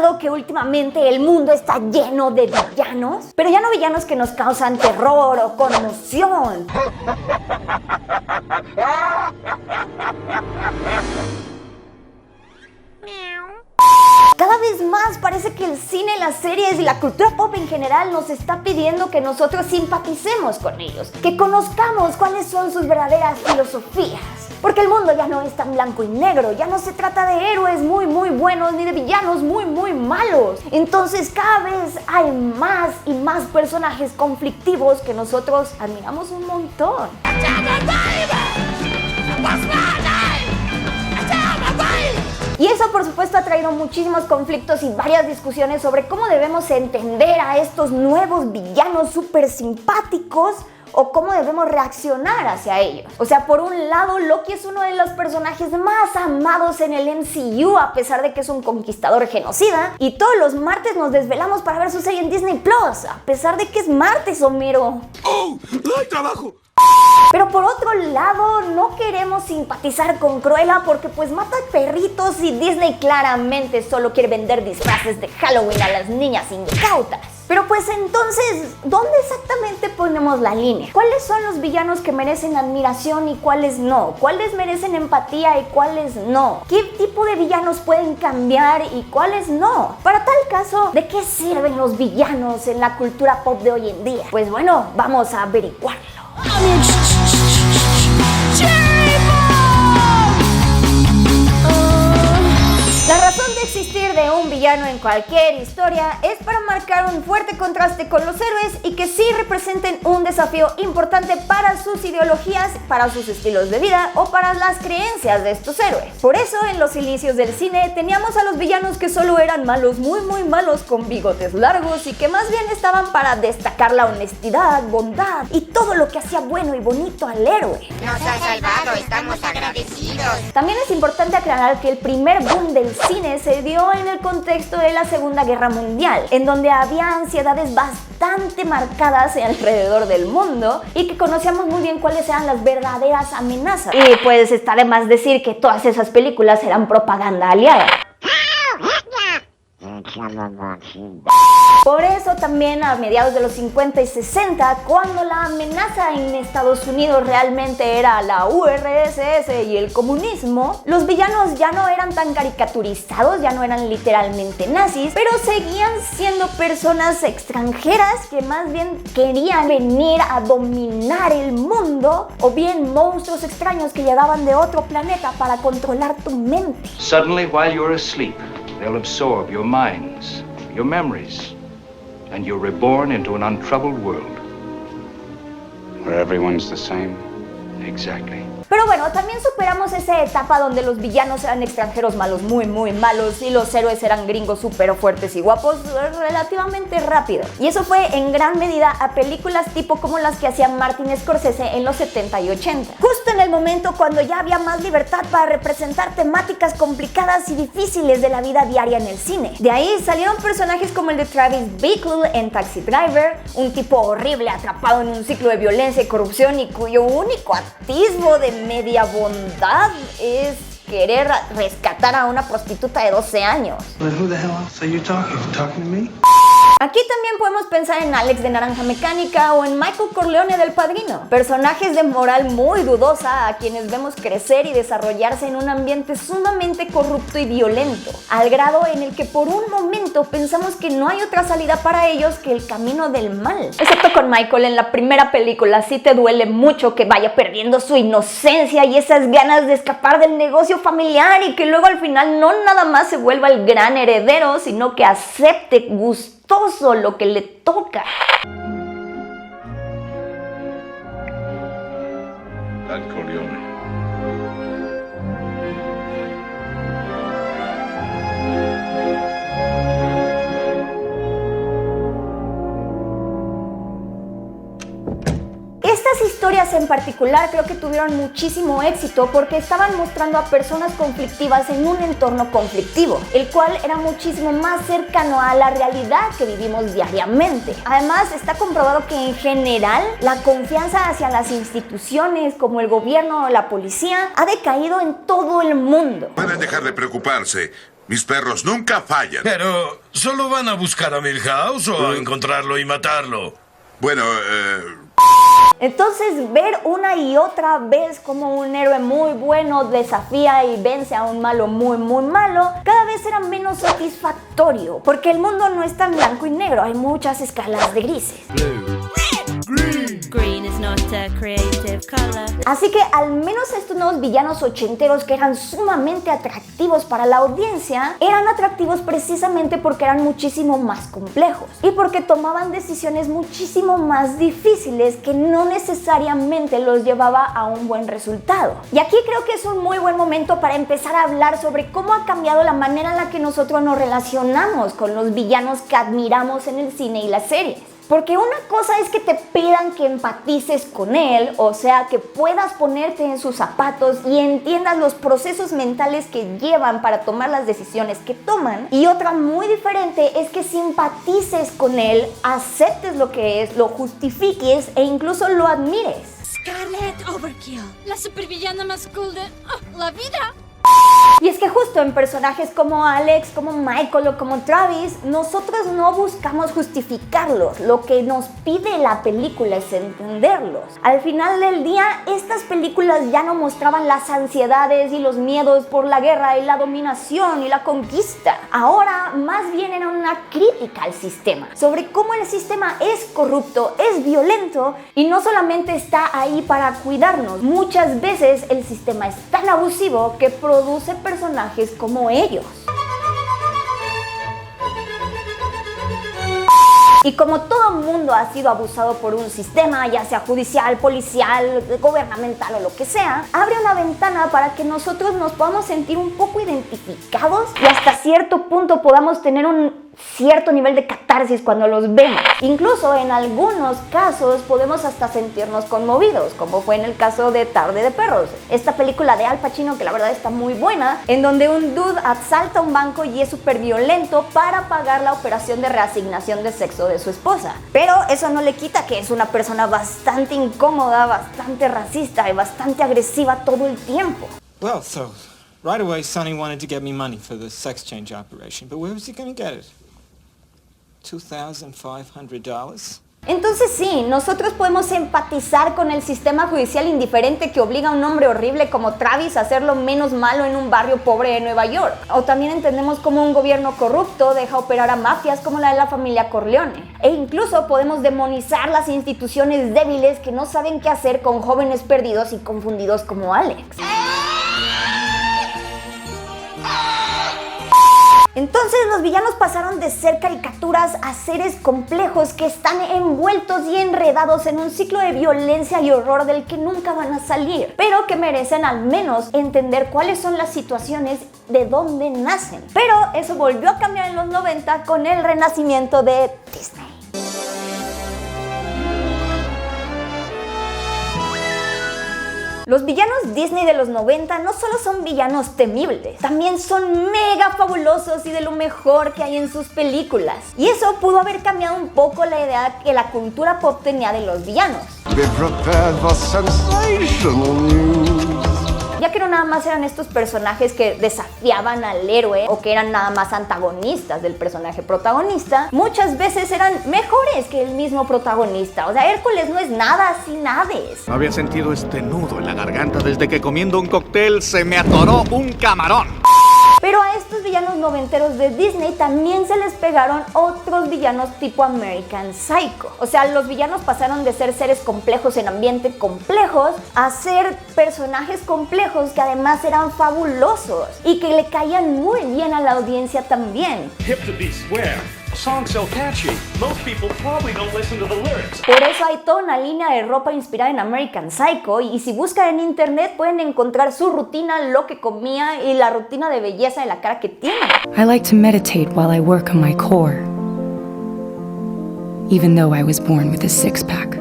notado que últimamente el mundo está lleno de villanos? Pero ya no villanos que nos causan terror o conmoción. Cada vez más parece que el cine, las series y la cultura pop en general nos está pidiendo que nosotros simpaticemos con ellos, que conozcamos cuáles son sus verdaderas filosofías. Porque el mundo ya no es tan blanco y negro, ya no se trata de héroes muy buenos ni de villanos muy malos. Entonces cada vez hay más y más personajes conflictivos que nosotros admiramos un montón. Y eso por supuesto ha traído muchísimos conflictos y varias discusiones sobre cómo debemos entender a estos nuevos villanos súper simpáticos o cómo debemos reaccionar hacia ellos. O sea, por un lado, Loki es uno de los personajes más amados en el MCU, a pesar de que es un conquistador genocida, y todos los martes nos desvelamos para ver su serie en Disney Plus, a pesar de que es martes, Homero. ¡Oh! ¡Hay trabajo! Pero por otro lado, no queremos simpatizar con Cruella porque pues mata perritos y Disney claramente solo quiere vender disfraces de Halloween a las niñas incautas. Pero pues entonces, ¿dónde exactamente ponemos la línea? ¿Cuáles son los villanos que merecen admiración y cuáles no? ¿Cuáles merecen empatía y cuáles no? ¿Qué tipo de villanos pueden cambiar y cuáles no? Para tal caso, ¿de qué sirven los villanos en la cultura pop de hoy en día? Pues bueno, vamos a averiguarlo. La razón de existir de un villano en cualquier historia es para marcar un fuerte contraste con los héroes y que sí representen un desafío importante para sus ideologías, para sus estilos de vida o para las creencias de estos héroes. Por eso en los inicios del cine teníamos a los villanos que solo eran malos, muy malos, con bigotes largos y que más bien estaban para destacar la honestidad, bondad y todo lo que hacía bueno y bonito al héroe. Nos ha salvado, estamos agradecidos. También es importante aclarar que el primer boom del cine se dio en el contexto de la Segunda Guerra Mundial, en donde había ansiedades bastante marcadas alrededor del mundo y que conocíamos muy bien cuáles eran las verdaderas amenazas. Y pues está de más decir que todas esas películas eran propaganda aliada. Por eso también a mediados de los 50 y 60, cuando la amenaza en Estados Unidos realmente era la URSS y el comunismo, los villanos ya no eran tan caricaturizados, ya no eran literalmente nazis, pero seguían siendo personas extranjeras que más bien querían venir a dominar el mundo, o bien monstruos extraños que llegaban de otro planeta para controlar tu mente. Suddenly, while you're asleep, they'll absorb your minds, your memories, and you're reborn into an untroubled world. Where everyone's the same. Exactly. Pero bueno, también superamos esa etapa donde los villanos eran extranjeros malos, muy malos, y los héroes eran gringos súper fuertes y guapos relativamente rápido. Y eso fue en gran medida a películas tipo como las que hacía Martin Scorsese en los 70 y 80. Justo en el momento cuando ya había más libertad para representar temáticas complicadas y difíciles de la vida diaria en el cine. De ahí salieron personajes como el de Travis Bickle en Taxi Driver, un tipo horrible atrapado en un ciclo de violencia y corrupción y cuyo único atisbo de media bondad es querer rescatar a una prostituta de 12 años. Who the hell else are you talking? Talking to me? Aquí también podemos pensar en Alex de Naranja Mecánica o en Michael Corleone del Padrino, personajes de moral muy dudosa a quienes vemos crecer y desarrollarse en un ambiente sumamente corrupto y violento, al grado en el que por un momento pensamos que no hay otra salida para ellos que el camino del mal. Excepto con Michael en la primera película, sí te duele mucho que vaya perdiendo su inocencia y esas ganas de escapar del negocio familiar y que luego al final no nada más se vuelva el gran heredero, sino que acepte gustoso lo que le toca. That Corleone. Estas historias en particular creo que tuvieron muchísimo éxito porque estaban mostrando a personas conflictivas en un entorno conflictivo, el cual era muchísimo más cercano a la realidad que vivimos diariamente. Además, está comprobado que en general la confianza hacia las instituciones como el gobierno o la policía ha decaído en todo el mundo. Pueden dejar de preocuparse. Mis perros nunca fallan. Pero, ¿solo van a buscar a Milhouse o a encontrarlo y matarlo? Bueno, Entonces, ver una y otra vez como un héroe muy bueno desafía y vence a un malo muy malo, cada vez era menos satisfactorio, porque el mundo no es tan blanco y negro, hay muchas escalas de grises. Green is not a creative color. Así que al menos estos nuevos villanos ochenteros, que eran sumamente atractivos para la audiencia, eran atractivos precisamente porque eran muchísimo más complejos y porque tomaban decisiones muchísimo más difíciles que no necesariamente los llevaba a un buen resultado. Y aquí creo que es un muy buen momento para empezar a hablar sobre cómo ha cambiado la manera en la que nosotros nos relacionamos con los villanos que admiramos en el cine y las series. Porque una cosa es que te pidan que empatices con él, o sea, que puedas ponerte en sus zapatos y entiendas los procesos mentales que llevan para tomar las decisiones que toman. Y otra muy diferente es que simpatices con él, aceptes lo que es, lo justifiques e incluso lo admires. Scarlet Overkill, la supervillana más cool de la vida. Y es que justo en personajes como Alex, como Michael o como Travis, nosotros no buscamos justificarlos. Lo que nos pide la película es entenderlos. Al final del día, estas películas ya no mostraban las ansiedades y los miedos por la guerra y la dominación y la conquista. Ahora, más bien era una crítica al sistema, sobre cómo el sistema es corrupto, es violento y no solamente está ahí para cuidarnos. Muchas veces el sistema es tan abusivo que produce personajes como ellos. Y como todo mundo ha sido abusado por un sistema, ya sea judicial, policial, gubernamental o lo que sea, abre una ventana para que nosotros nos podamos sentir un poco identificados y hasta cierto punto podamos tener un cierto nivel de catarsis cuando los vemos. Incluso en algunos casos podemos hasta sentirnos conmovidos, como fue en el caso de Tarde de Perros, esta película de Al Pacino que la verdad está muy buena, en donde un dude asalta un banco y es súper violento para pagar la operación de reasignación de sexo de su esposa. Pero eso no le quita que es una persona bastante incómoda, bastante racista y bastante agresiva todo el tiempo. Well, so right away Sonny wanted to get me money for the sex change operation, but where was he going to get it? $2,500? Entonces sí, nosotros podemos empatizar con el sistema judicial indiferente que obliga a un hombre horrible como Travis a hacerlo menos malo en un barrio pobre de Nueva York. O también entendemos cómo un gobierno corrupto deja operar a mafias como la de la familia Corleone. E incluso podemos demonizar las instituciones débiles que no saben qué hacer con jóvenes perdidos y confundidos como Alex. Entonces los villanos pasaron de ser caricaturas a seres complejos que están envueltos y enredados en un ciclo de violencia y horror del que nunca van a salir, pero que merecen al menos entender cuáles son las situaciones de dónde nacen. Pero eso volvió a cambiar en los 90 con el renacimiento de Disney. Los villanos Disney de los 90 no solo son villanos temibles, también son mega fabulosos y de lo mejor que hay en sus películas. Y eso pudo haber cambiado un poco la idea que la cultura pop tenía de los villanos. Be prepared for sensational news. Ya que no nada más eran estos personajes que desafiaban al héroe o que eran nada más antagonistas del personaje protagonista, muchas veces eran mejores que el mismo protagonista. O sea, Hércules no es nada sin Hades. Había sentido este nudo en la garganta desde que comiendo un cóctel se me atoró un camarón. Pero a estos villanos noventeros de Disney también se les pegaron otros villanos tipo American Psycho. O sea, los villanos pasaron de ser seres complejos en ambientes complejos a ser personajes complejos que además eran fabulosos y que le caían muy bien a la audiencia también. Hip to be square. A song so catchy, most people probably don't listen to the lyrics. Por eso hay toda una línea de ropa inspirada en American Psycho y si buscan en internet pueden encontrar su rutina, lo que comía y la rutina de belleza de la cara que tiene. I like to meditate while I work on my core, even though I was born with a six-pack.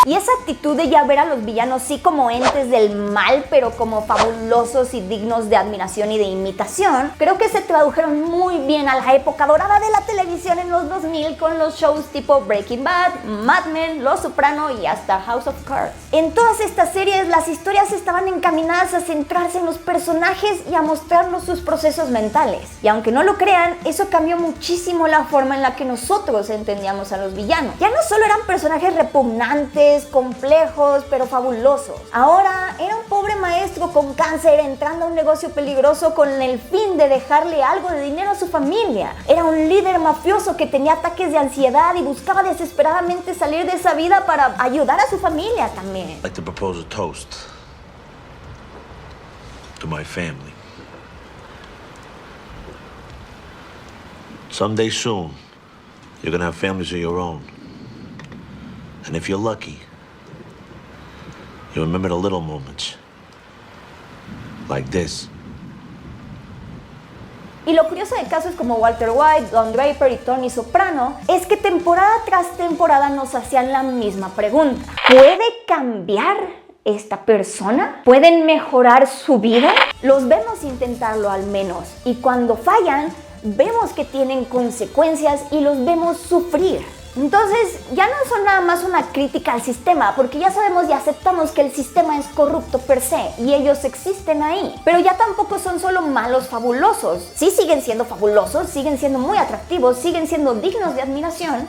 Y esa actitud de ya ver a los villanos sí como entes del mal, pero como fabulosos y dignos de admiración y de imitación, creo que se tradujeron muy bien a la época dorada de la televisión en los 2000 con los shows tipo Breaking Bad, Mad Men, Los Soprano y hasta House of Cards. En todas estas series las historias estaban encaminadas a centrarse en los personajes y a mostrarnos sus procesos mentales. Y aunque no lo crean, eso cambió muchísimo la forma en la que nosotros entendíamos a los villanos. Ya no solo eran personajes repugnantes, complejos, pero fabulosos. Ahora era un pobre maestro con cáncer entrando a un negocio peligroso con el fin de dejarle algo de dinero a su familia. Era un líder mafioso que tenía ataques de ansiedad y buscaba desesperadamente salir de esa vida para ayudar a su familia también. I'd like to propose a toast to my family. Someday soon, you're gonna have families of your own. And if you're lucky, you remember the little moments. Like this. Y lo curioso de casos como Walter White, Don Draper y Tony Soprano es que temporada tras temporada nos hacían la misma pregunta. ¿Puede cambiar esta persona? ¿Pueden mejorar su vida? Los vemos intentarlo al menos, y cuando fallan, vemos que tienen consecuencias y los vemos sufrir. Entonces ya no son nada más una crítica al sistema, porque ya sabemos y aceptamos que el sistema es corrupto per se y ellos existen ahí. Pero ya tampoco son solo malos fabulosos. Sí siguen siendo fabulosos, siguen siendo muy atractivos, siguen siendo dignos de admiración.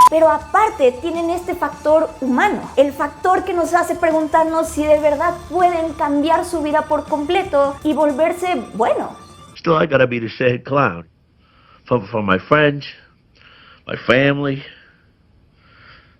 Pero aparte tienen este factor humano, el factor que nos hace preguntarnos si de verdad pueden cambiar su vida por completo y volverse bueno. Still, I gotta be the sad clown. For my friends, my family,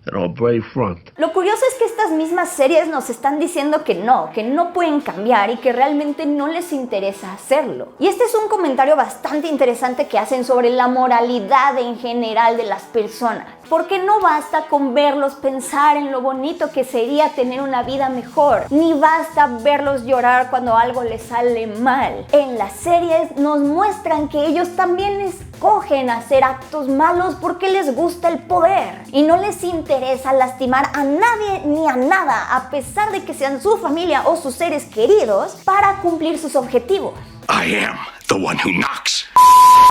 and our brave front. Lo curioso es que estas mismas series nos están diciendo que no pueden cambiar y que realmente no les interesa hacerlo. Y este es un comentario bastante interesante que hacen sobre la moralidad en general de las personas. Porque no basta con verlos pensar en lo bonito que sería tener una vida mejor, ni basta verlos llorar cuando algo les sale mal. En las series nos muestran que ellos también escogen hacer actos malos porque les gusta el poder y no les interesa lastimar a nadie ni a nada, a pesar de que sean su familia o sus seres queridos, para cumplir sus objetivos. I am the one who knocks.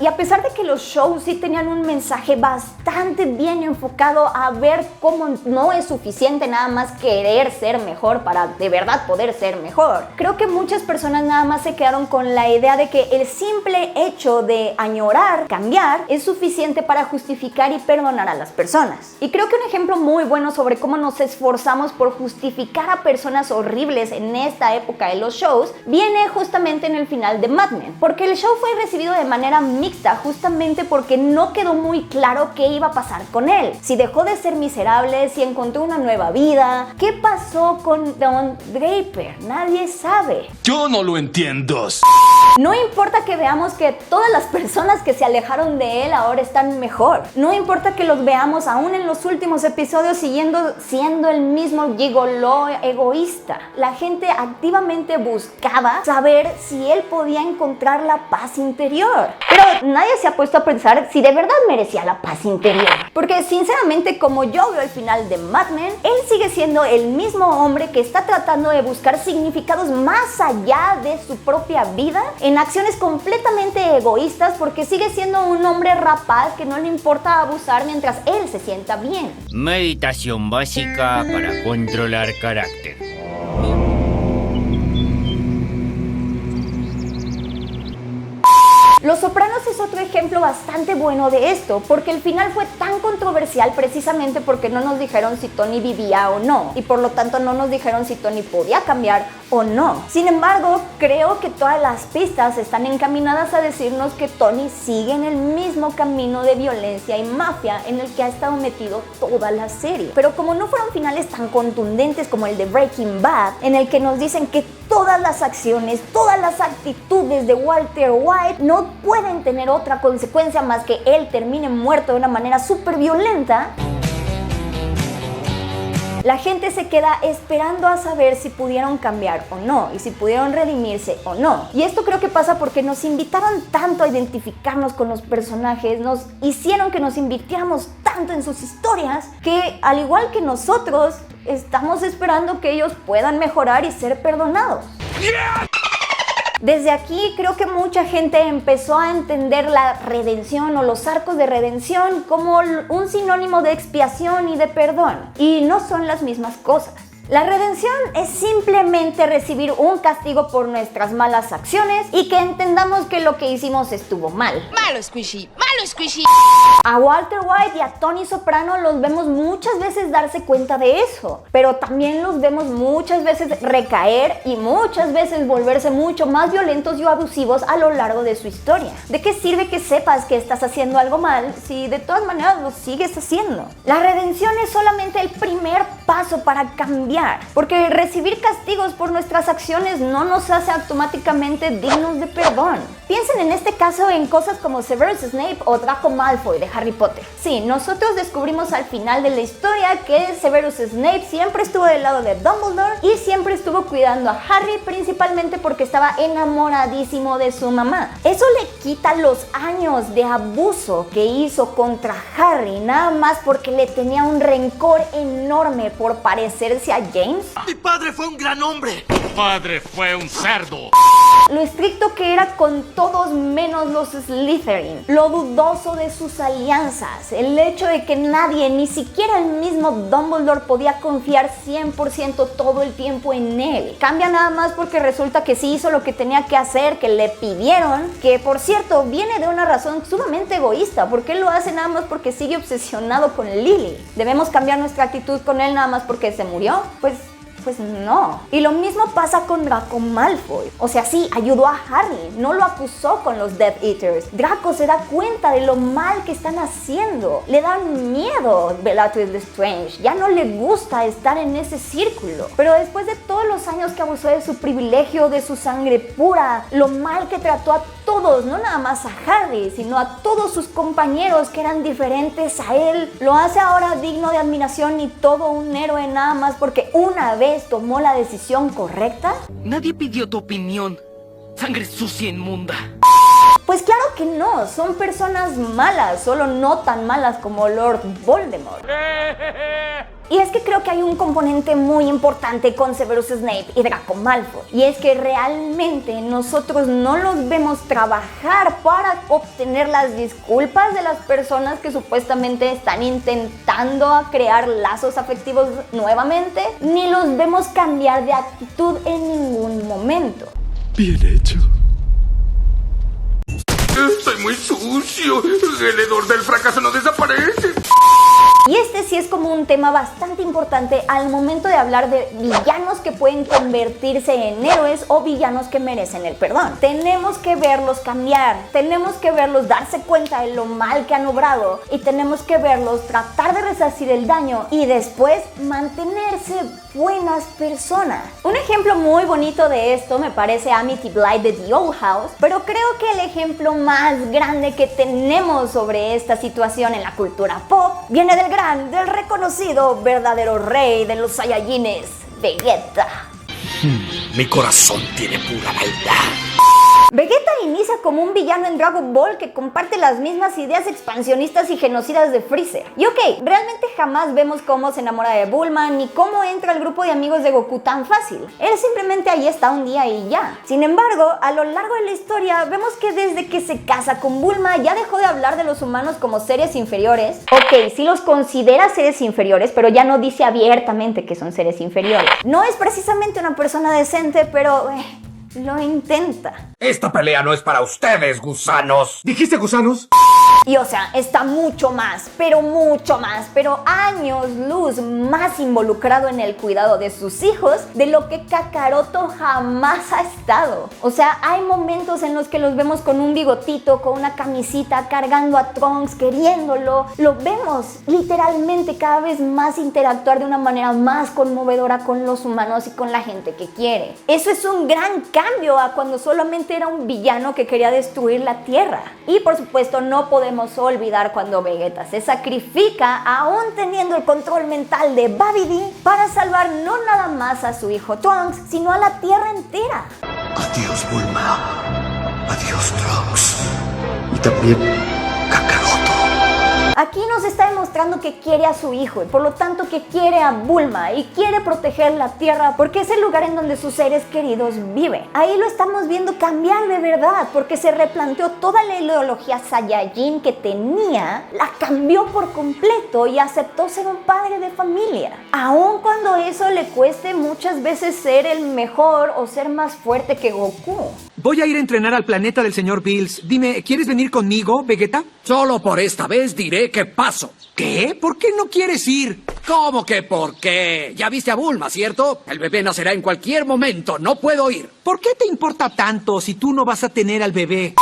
Y a pesar de que los shows sí tenían un mensaje bastante bien enfocado a ver cómo no es suficiente nada más querer ser mejor para de verdad poder ser mejor, creo que muchas personas nada más se quedaron con la idea de que el simple hecho de añorar cambiar es suficiente para justificar y perdonar a las personas. Y creo que un ejemplo muy bueno sobre cómo nos esforzamos por justificar a personas horribles en esta época de los shows viene justamente en el final de Mad Men, porque el show fue recibido de manera mixta justamente porque no quedó muy claro qué iba a pasar con él. Si dejó de ser miserable, si encontró una nueva vida. ¿Qué pasó con Don Draper? Nadie sabe. Yo no lo entiendo. No importa que veamos que todas las personas que se alejaron de él ahora están mejor. No importa que los veamos aún en los últimos episodios siendo el mismo gigoló egoísta. La gente activamente buscaba saber si él podía encontrar la paz interior. Pero nadie se ha puesto a pensar si de verdad merecía la paz interior. Porque sinceramente, como yo veo el final de Mad Men, él sigue siendo el mismo hombre que está tratando de buscar significados más allá de su propia vida en acciones completamente egoístas, porque sigue siendo un hombre rapaz que no le importa abusar mientras él se sienta bien. Meditación básica para controlar carácter. Los Sopranos es otro ejemplo bastante bueno de esto, porque el final fue tan controversial precisamente porque no nos dijeron si Tony vivía o no, y por lo tanto no nos dijeron si Tony podía cambiar o no. Sin embargo, creo que todas las pistas están encaminadas a decirnos que Tony sigue en el mismo camino de violencia y mafia en el que ha estado metido toda la serie. Pero como no fueron finales tan contundentes como el de Breaking Bad, en el que nos dicen que todas las acciones, todas las actitudes de Walter White no pueden tener otra consecuencia más que él termine muerto de una manera súper violenta, la gente se queda esperando a saber si pudieron cambiar o no, y si pudieron redimirse o no. Y esto creo que pasa porque nos invitaron tanto a identificarnos con los personajes, nos hicieron que nos invirtiéramos tanto tanto en sus historias que, al igual que nosotros, estamos esperando que ellos puedan mejorar y ser perdonados. Desde aquí creo que mucha gente empezó a entender la redención o los arcos de redención como un sinónimo de expiación y de perdón, y no son las mismas cosas. La redención es simplemente recibir un castigo por nuestras malas acciones y que entendamos que lo que hicimos estuvo mal. Malo, Squishy, malo, Squishy. A Walter White y a Tony Soprano los vemos muchas veces darse cuenta de eso, pero también los vemos muchas veces recaer y muchas veces volverse mucho más violentos y abusivos a lo largo de su historia. ¿De qué sirve que sepas que estás haciendo algo mal si de todas maneras lo sigues haciendo? La redención es solamente el primer paso para cambiar, porque recibir castigos por nuestras acciones no nos hace automáticamente dignos de perdón. Piensen en este caso en cosas como Severus Snape o Draco Malfoy de Harry Potter. Sí, nosotros descubrimos al final de la historia que Severus Snape siempre estuvo del lado de Dumbledore y siempre estuvo cuidando a Harry, principalmente porque estaba enamoradísimo de su mamá. Eso le quita los años de abuso que hizo contra Harry, nada más porque le tenía un rencor enorme por parecerse a James. Mi padre fue un gran hombre. Tu padre fue un cerdo. Lo estricto que era con todos menos los Slytherin, lo dudoso de sus alianzas, el hecho de que nadie, ni siquiera el mismo Dumbledore, podía confiar 100% todo el tiempo en él. Cambia nada más porque resulta que sí hizo lo que tenía que hacer, que le pidieron, que por cierto viene de una razón sumamente egoísta, porque él lo hace nada más porque sigue obsesionado con Lily. ¿Debemos cambiar nuestra actitud con él nada más porque se murió? Pues no. Y lo mismo pasa con Draco Malfoy. O sea, sí, ayudó a Harry, no lo acusó con los Death Eaters. Draco se da cuenta de lo mal que están haciendo. Le da miedo Bellatrix Lestrange. Ya no le gusta estar en ese círculo. Pero después de todos los años que abusó de su privilegio, de su sangre pura, lo mal que trató a todos, no nada más a Harry, sino a todos sus compañeros que eran diferentes a él, lo hace ahora digno de admiración y todo un héroe nada más porque una vez tomó la decisión correcta. Nadie pidió tu opinión. Sangre sucia e inmunda. Pues claro que no, son personas malas, solo no tan malas como Lord Voldemort. Y es que creo que hay un componente muy importante con Severus Snape y Draco Malfoy, y es que realmente nosotros no los vemos trabajar para obtener las disculpas de las personas que supuestamente están intentando crear lazos afectivos nuevamente, ni los vemos cambiar de actitud en ningún momento. Bien hecho. Estoy muy sucio. El hedor del fracaso no desaparece. Y este sí es como un tema bastante importante al momento de hablar de villanos que pueden convertirse en héroes o villanos que merecen el perdón. Tenemos que verlos cambiar, tenemos que verlos darse cuenta de lo mal que han obrado y tenemos que verlos tratar de resarcir el daño y después mantenerse buenas personas. Un ejemplo muy bonito de esto me parece Amity Blythe de The Old House, pero creo que el ejemplo más grande que tenemos sobre esta situación en la cultura pop viene del reconocido verdadero rey de los Saiyajines, Vegeta. Mi corazón tiene pura maldad. Vegeta inicia como un villano en Dragon Ball que comparte las mismas ideas expansionistas y genocidas de Freezer. Y ok, realmente jamás vemos cómo se enamora de Bulma ni cómo entra al grupo de amigos de Goku tan fácil. Él simplemente ahí está un día y ya. Sin embargo, a lo largo de la historia vemos que desde que se casa con Bulma ya dejó de hablar de los humanos como seres inferiores. Ok, sí los considera seres inferiores, pero ya no dice abiertamente que son seres inferiores. No es precisamente una persona decente, pero lo intenta. Esta pelea no es para ustedes, gusanos. ¿Dijiste gusanos? Y o sea, está mucho más, pero años luz más involucrado en el cuidado de sus hijos de lo que Kakaroto jamás ha estado. O sea, hay momentos en los que los vemos con un bigotito, con una camisita, cargando a Trunks, queriéndolo. Lo vemos literalmente cada vez más interactuar de una manera más conmovedora con los humanos y con la gente que quiere. Eso es un gran cambio a cuando solamente era un villano que quería destruir la Tierra. Y por supuesto no podemos olvidar cuando Vegeta se sacrifica aún teniendo el control mental de Babidi para salvar no nada más a su hijo Trunks, sino a la Tierra entera. Adiós, Bulma. Adiós, Trunks. Y también Kakaroto. Aquí nos está demostrando que quiere a su hijo y por lo tanto que quiere a Bulma y quiere proteger la Tierra porque es el lugar en donde sus seres queridos viven. Ahí lo estamos viendo cambiar de verdad porque se replanteó toda la ideología Saiyajin que tenía, la cambió por completo y aceptó ser un padre de familia. Aun cuando eso le cueste muchas veces ser el mejor o ser más fuerte que Goku. Voy a ir a entrenar al planeta del señor Bills. Dime, ¿quieres venir conmigo, Vegeta? Solo por esta vez diré que paso. ¿Qué? ¿Por qué no quieres ir? ¿Cómo que por qué? Ya viste a Bulma, ¿cierto? El bebé nacerá en cualquier momento, no puedo ir. ¿Por qué te importa tanto si tú no vas a tener al bebé?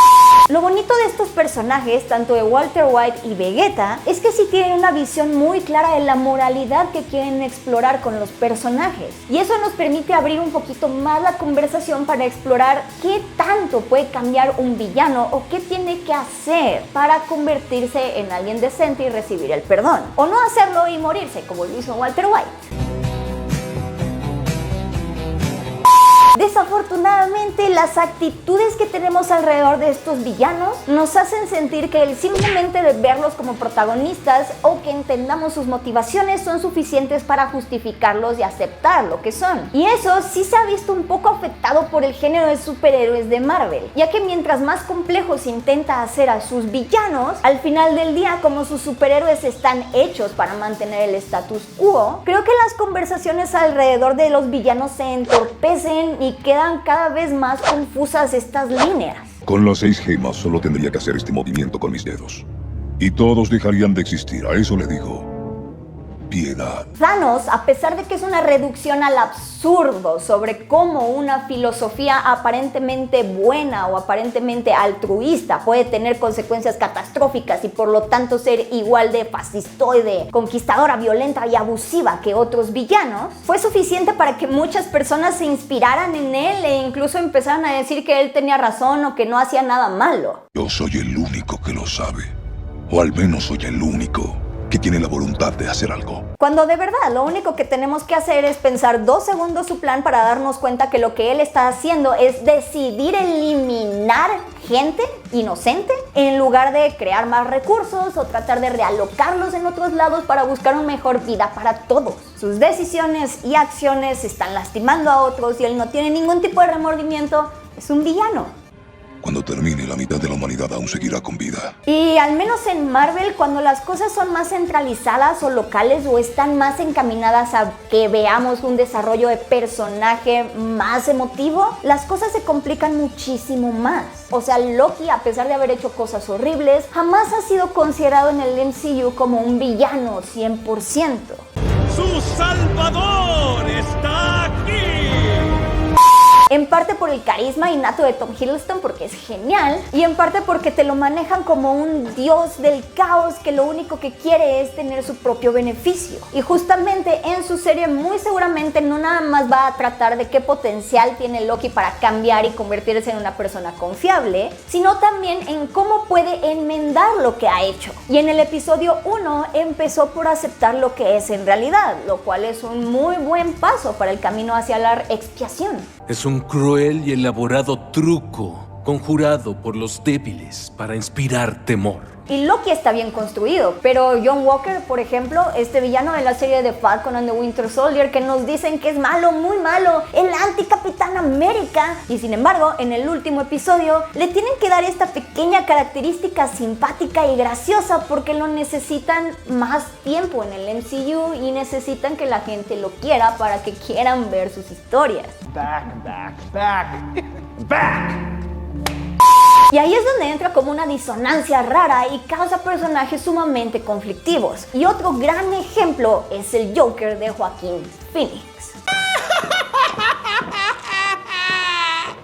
Lo bonito de estos personajes, tanto de Walter White y Vegeta, es que sí tienen una visión muy clara de la moralidad que quieren explorar con los personajes. Y eso nos permite abrir un poquito más la conversación para explorar qué tanto puede cambiar un villano o qué tiene que hacer para convertirse en alguien decente y recibir el perdón. O no hacerlo y morirse, como lo hizo Walter White. Desafortunadamente, las actitudes que tenemos alrededor de estos villanos nos hacen sentir que el simplemente de verlos como protagonistas o que entendamos sus motivaciones son suficientes para justificarlos y aceptar lo que son. Y eso sí se ha visto un poco afectado por el género de superhéroes de Marvel, ya que mientras más complejos intenta hacer a sus villanos, al final del día, como sus superhéroes están hechos para mantener el status quo, creo que las conversaciones alrededor de los villanos se entorpecen y quedan cada vez más confusas estas líneas. Con las 6 gemas solo tendría que hacer este movimiento con mis dedos. Y todos dejarían de existir, a eso le digo piedad. Thanos, a pesar de que es una reducción al absurdo sobre cómo una filosofía aparentemente buena o aparentemente altruista puede tener consecuencias catastróficas y por lo tanto ser igual de fascistoide, conquistadora, violenta y abusiva que otros villanos, fue suficiente para que muchas personas se inspiraran en él e incluso empezaran a decir que él tenía razón o que no hacía nada malo. Yo soy el único que lo sabe, o al menos soy el único que tiene la voluntad de hacer algo. Cuando de verdad lo único que tenemos que hacer es pensar 2 segundos su plan para darnos cuenta que lo que él está haciendo es decidir eliminar gente inocente en lugar de crear más recursos o tratar de realocarlos en otros lados para buscar una mejor vida para todos. Sus decisiones y acciones están lastimando a otros y él no tiene ningún tipo de remordimiento. Es un villano. Cuando termine, la mitad de la humanidad aún seguirá con vida. Y al menos en Marvel, cuando las cosas son más centralizadas o locales o están más encaminadas a que veamos un desarrollo de personaje más emotivo, las cosas se complican muchísimo más. O sea, Loki, a pesar de haber hecho cosas horribles, jamás ha sido considerado en el MCU como un villano 100%. ¡Su Salvador está aquí! En parte por el carisma innato de Tom Hiddleston, porque es genial, y en parte porque te lo manejan como un dios del caos que lo único que quiere es tener su propio beneficio. Y justamente en su serie muy seguramente no nada más va a tratar de qué potencial tiene Loki para cambiar y convertirse en una persona confiable, sino también en cómo puede enmendar lo que ha hecho. Y en el episodio 1 empezó por aceptar lo que es en realidad, lo cual es un muy buen paso para el camino hacia la expiación. Es un cruel y elaborado truco conjurado por los débiles para inspirar temor. Y Loki está bien construido, pero John Walker, por ejemplo, este villano de la serie de Falcon and the Winter Soldier, que nos dicen que es malo, muy malo, el anti-Capitán América, y sin embargo, en el último episodio, le tienen que dar esta pequeña característica simpática y graciosa porque lo necesitan más tiempo en el MCU y necesitan que la gente lo quiera para que quieran ver sus historias. Back. Y ahí es donde entra como una disonancia rara y causa personajes sumamente conflictivos. Y otro gran ejemplo es el Joker de Joaquín Phoenix.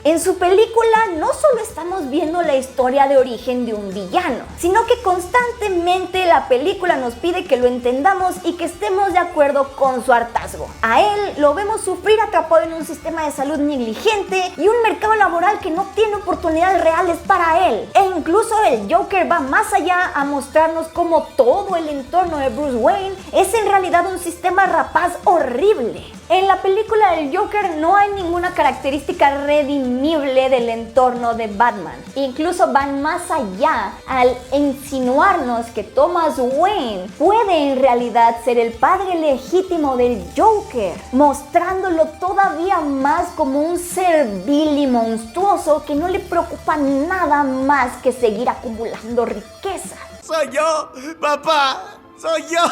En su película no solo estamos viendo la historia de origen de un villano, sino que constantemente la película nos pide que lo entendamos y que estemos de acuerdo con su hartazgo. A él lo vemos sufrir atrapado en un sistema de salud negligente y un mercado laboral que no tiene oportunidades reales para él. E incluso el Joker va más allá a mostrarnos cómo todo el entorno de Bruce Wayne es en realidad un sistema rapaz horrible. En la película del Joker no hay ninguna característica redimible del entorno de Batman. Incluso van más allá al insinuarnos que Thomas Wayne puede en realidad ser el padre legítimo del Joker, mostrándolo todavía más como un ser vil y monstruoso que no le preocupa nada más que seguir acumulando riqueza. ¡Soy yo! ¡Papá! ¡Soy yo!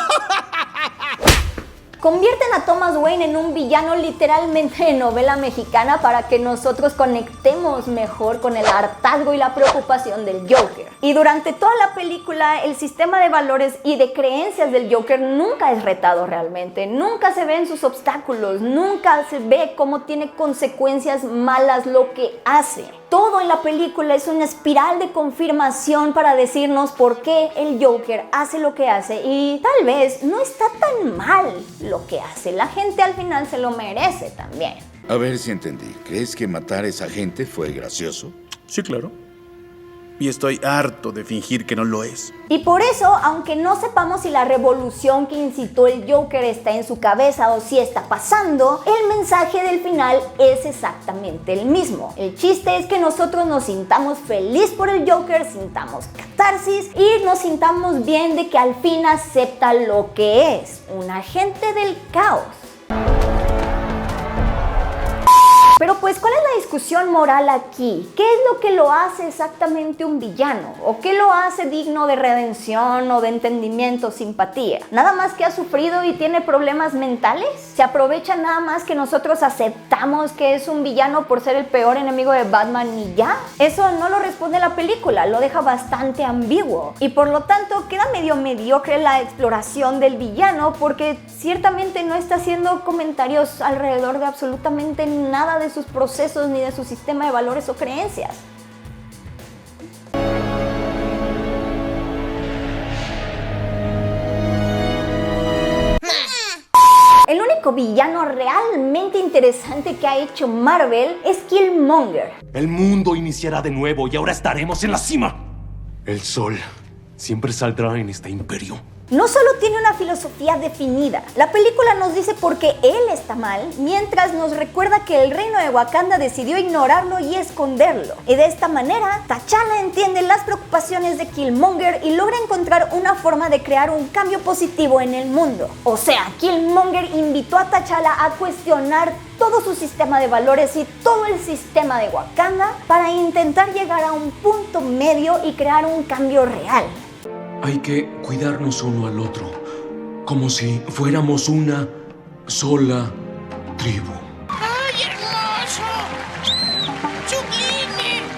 Convierten a Thomas Wayne en un villano literalmente de novela mexicana para que nosotros conectemos mejor con el hartazgo y la preocupación del Joker. Y durante toda la película, el sistema de valores y de creencias del Joker nunca es retado realmente. Nunca se ven sus obstáculos, nunca se ve cómo tiene consecuencias malas lo que hace. Todo en la película es una espiral de confirmación para decirnos por qué el Joker hace lo que hace y tal vez no está tan mal lo que hace. La gente al final se lo merece también. A ver si entendí. ¿Crees que matar a esa gente fue gracioso? Sí, claro. Y estoy harto de fingir que no lo es. Y por eso, aunque no sepamos si la revolución que incitó el Joker está en su cabeza o si está pasando, el mensaje del final es exactamente el mismo. El chiste es que nosotros nos sintamos feliz por el Joker, sintamos catarsis y nos sintamos bien de que al fin acepta lo que es, un agente del caos. Pero pues, ¿cuál es la discusión moral aquí? ¿Qué es lo que lo hace exactamente un villano? ¿O qué lo hace digno de redención o de entendimiento, simpatía? ¿Nada más que ha sufrido y tiene problemas mentales? ¿Se aprovecha nada más que nosotros aceptamos que es un villano por ser el peor enemigo de Batman y ya? Eso no lo responde la película, lo deja bastante ambiguo. Y por lo tanto queda medio mediocre la exploración del villano porque ciertamente no está haciendo comentarios alrededor de absolutamente nada de sus procesos ni de su sistema de valores o creencias. El único villano realmente interesante que ha hecho Marvel es Killmonger. El mundo iniciará de nuevo y ahora estaremos en la cima. El sol siempre saldrá en este imperio. No solo tiene una filosofía definida, la película nos dice por qué él está mal, mientras nos recuerda que el reino de Wakanda decidió ignorarlo y esconderlo. Y de esta manera, T'Challa entiende las preocupaciones de Killmonger y logra encontrar una forma de crear un cambio positivo en el mundo. O sea, Killmonger invitó a T'Challa a cuestionar todo su sistema de valores y todo el sistema de Wakanda para intentar llegar a un punto medio y crear un cambio real. Hay que cuidarnos uno al otro, como si fuéramos una sola tribu. ¡Ay, hermoso! ¡Sublime!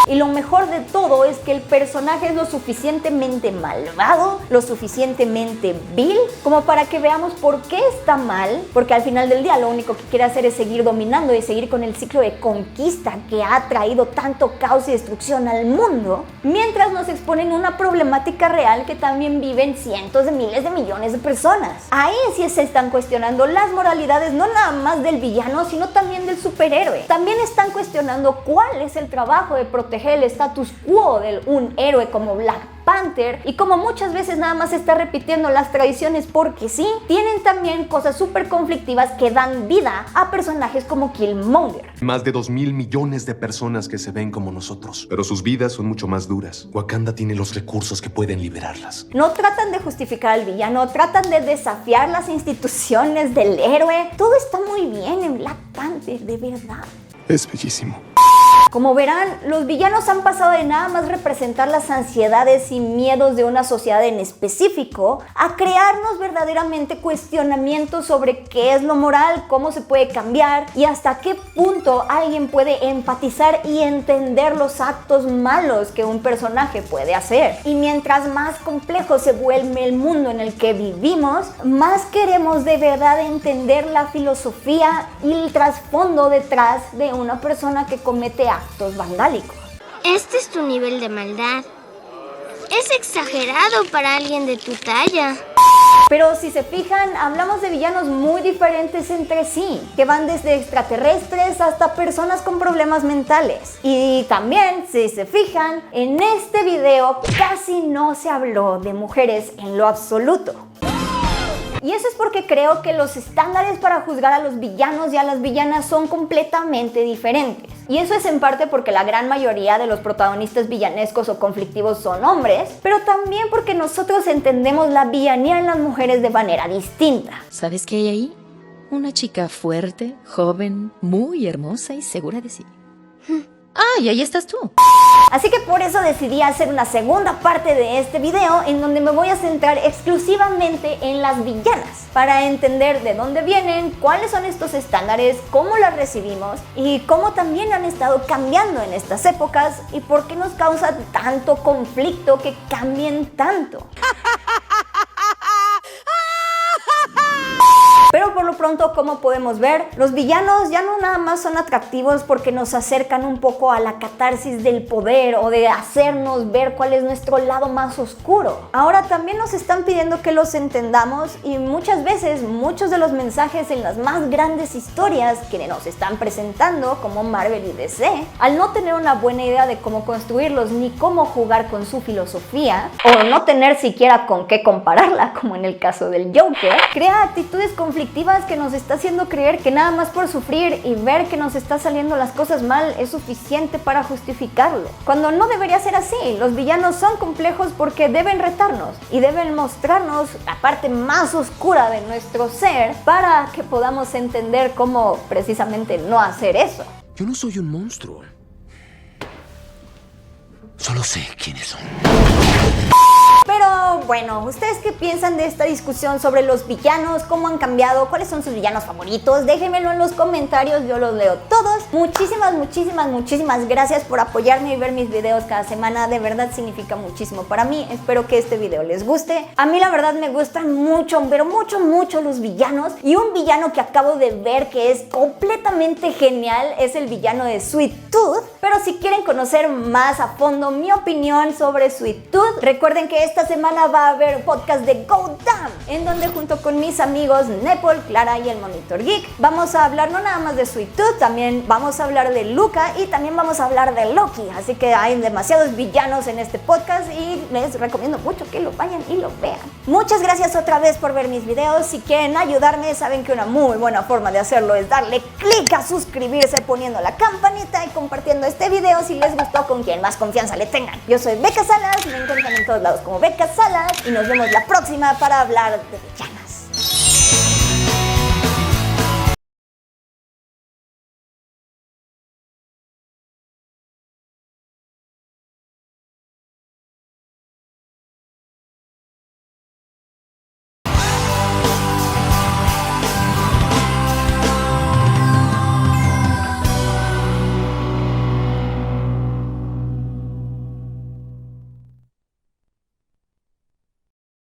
Y lo mejor de todo es que el personaje es lo suficientemente malvado, lo suficientemente vil, como para que veamos por qué está mal, porque al final del día lo único que quiere hacer es seguir dominando y seguir con el ciclo de conquista que ha traído tanto caos y destrucción al mundo, mientras nos exponen una problemática real que también viven cientos de miles de millones de personas. Ahí sí se están cuestionando las moralidades no nada más del villano, sino también del superhéroe. También están cuestionando cuál es el trabajo de proteger el status quo de un héroe como Black Panther, y como muchas veces nada más está repitiendo las tradiciones porque sí, tienen también cosas súper conflictivas que dan vida a personajes como Killmonger. Más de 2.000 millones de personas que se ven como nosotros, pero sus vidas son mucho más duras. Wakanda tiene los recursos que pueden liberarlas. No tratan de justificar al villano, tratan de desafiar las instituciones del héroe. Todo está muy bien en Black Panther, de verdad. Es bellísimo. Como verán, los villanos han pasado de nada más representar las ansiedades y miedos de una sociedad en específico a crearnos verdaderamente cuestionamientos sobre qué es lo moral, cómo se puede cambiar y hasta qué punto alguien puede empatizar y entender los actos malos que un personaje puede hacer. Y mientras más complejo se vuelve el mundo en el que vivimos, más queremos de verdad entender la filosofía y el trasfondo detrás de una persona que comete actos vandálicos. Este es tu nivel de maldad. Es exagerado para alguien de tu talla. Pero si se fijan, hablamos de villanos muy diferentes entre sí, que van desde extraterrestres hasta personas con problemas mentales. Y también, si se fijan, en este video casi no se habló de mujeres en lo absoluto. Y eso es porque creo que los estándares para juzgar a los villanos y a las villanas son completamente diferentes. Y eso es en parte porque la gran mayoría de los protagonistas villanescos o conflictivos son hombres, pero también porque nosotros entendemos la villanía en las mujeres de manera distinta. ¿Sabes qué hay ahí? Una chica fuerte, joven, muy hermosa y segura de sí. Ah, y ahí estás tú. Así que por eso decidí hacer una segunda parte de este video en donde me voy a centrar exclusivamente en las villanas para entender de dónde vienen, cuáles son estos estándares, cómo las recibimos y cómo también han estado cambiando en estas épocas y por qué nos causa tanto conflicto que cambien tanto. Pero por lo pronto, como podemos ver, los villanos ya no nada más son atractivos porque nos acercan un poco a la catarsis del poder o de hacernos ver cuál es nuestro lado más oscuro. Ahora también nos están pidiendo que los entendamos y muchas veces muchos de los mensajes en las más grandes historias que nos están presentando, como Marvel y DC, al no tener una buena idea de cómo construirlos ni cómo jugar con su filosofía, o no tener siquiera con qué compararla, como en el caso del Joker, crea actitudes conflictivas que nos está haciendo creer que nada más por sufrir y ver que nos está saliendo las cosas mal es suficiente para justificarlo. Cuando no debería ser así, los villanos son complejos porque deben retarnos y deben mostrarnos la parte más oscura de nuestro ser para que podamos entender cómo precisamente no hacer eso. Yo no soy un monstruo. Solo sé quiénes son. Pero bueno, ¿ustedes qué piensan de esta discusión sobre los villanos? ¿Cómo han cambiado? ¿Cuáles son sus villanos favoritos? Déjenmelo en los comentarios, yo los leo todos. Muchísimas gracias por apoyarme y ver mis videos cada semana. De verdad significa muchísimo para mí. Espero que este video les guste. A mí la verdad me gustan mucho, pero mucho los villanos. Y un villano que acabo de ver que es completamente genial es el villano de Sweet Tooth. Pero si quieren conocer más a fondo mi opinión sobre Sweet Tooth, recuerden que esta semana va a haber un podcast de Go Damn, en donde junto con mis amigos Nepal, Clara y el Monitor Geek vamos a hablar no nada más de Sweet Tooth, también vamos a hablar de Luca y también vamos a hablar de Loki. Así que hay demasiados villanos en este podcast y les recomiendo mucho que lo vayan y lo vean. Muchas gracias otra vez por ver mis videos. Si quieren ayudarme, saben que una muy buena forma de hacerlo es darle clic a suscribirse poniendo la campanita y compartiendo este video si les gustó con quien más confianza le tengan. Yo soy Becca Salas, me encuentran en todos lados como Becca Salas y nos vemos la próxima para hablar de villanos.